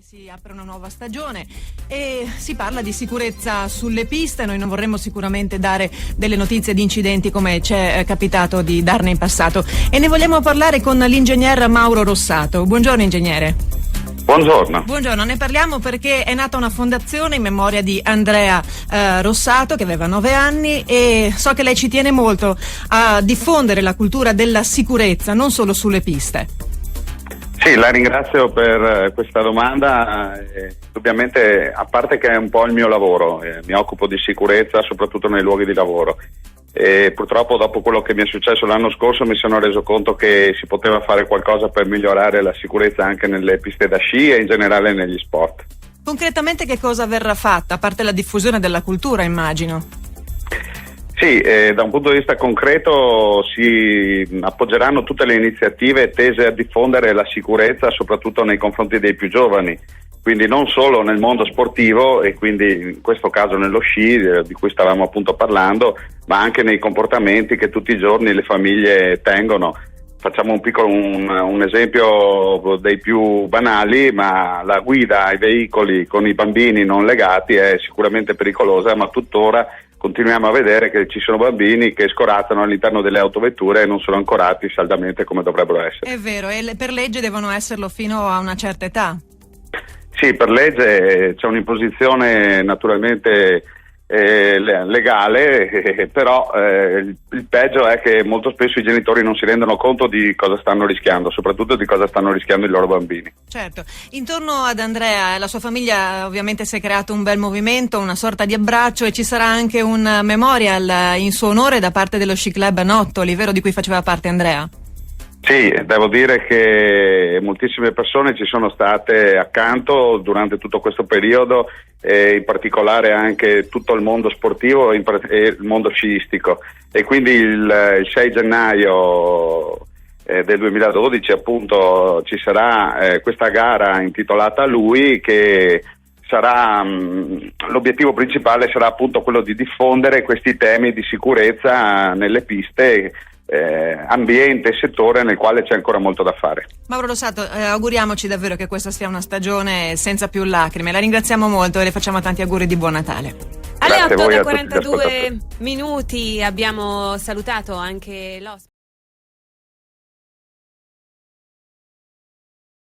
Si apre una nuova stagione e si parla di sicurezza sulle piste. Noi non vorremmo sicuramente dare delle notizie di incidenti come ci è capitato di darne in passato, e ne vogliamo parlare con l'ingegner Mauro Rossato. Buongiorno ingegnere. Buongiorno. Buongiorno, ne parliamo perché è nata una fondazione in memoria di Andrea Rossato, che aveva 9 anni, e so che lei ci tiene molto a diffondere la cultura della sicurezza, non solo sulle piste. Sì, la ringrazio per questa domanda. Ovviamente, a parte che è un po' il mio lavoro, mi occupo di sicurezza soprattutto nei luoghi di lavoro. E purtroppo, dopo quello che mi è successo l'anno scorso, mi sono reso conto che si poteva fare qualcosa per migliorare la sicurezza anche nelle piste da sci e in generale negli sport. Concretamente che cosa verrà fatta, a parte la diffusione della cultura, immagino? Sì, da un punto di vista concreto si appoggeranno tutte le iniziative tese a diffondere la sicurezza soprattutto nei confronti dei più giovani, quindi non solo nel mondo sportivo, e quindi in questo caso nello sci di cui stavamo appunto parlando, ma anche nei comportamenti che tutti i giorni le famiglie tengono. Facciamo un esempio dei più banali, ma la guida ai veicoli con i bambini non legati è sicuramente pericolosa, ma tuttora continuiamo a vedere che ci sono bambini che scorazzano all'interno delle autovetture e non sono ancorati saldamente come dovrebbero essere. È vero, e per legge devono esserlo fino a una certa età. Sì, per legge c'è un'imposizione naturalmente legale, però il peggio è che molto spesso i genitori non si rendono conto di cosa stanno rischiando, soprattutto di cosa stanno rischiando i loro bambini. Certo, intorno ad Andrea e la sua famiglia ovviamente si è creato un bel movimento, una sorta di abbraccio, e ci sarà anche un memorial in suo onore da parte dello Sci Club Nottoli, vero, di cui faceva parte Andrea? Sì, devo dire che moltissime persone ci sono state accanto durante tutto questo periodo, in particolare anche tutto il mondo sportivo e il mondo sciistico, e quindi il 6 gennaio del 2012 appunto ci sarà questa gara intitolata a lui, che sarà l'obiettivo principale sarà appunto quello di diffondere questi temi di sicurezza nelle piste, ambiente e settore nel quale c'è ancora molto da fare. Mauro Rossato, auguriamoci davvero che questa sia una stagione senza più lacrime. La ringraziamo molto e le facciamo tanti auguri di buon Natale. Alle Grazie 8:42 minuti abbiamo salutato anche l'ospite.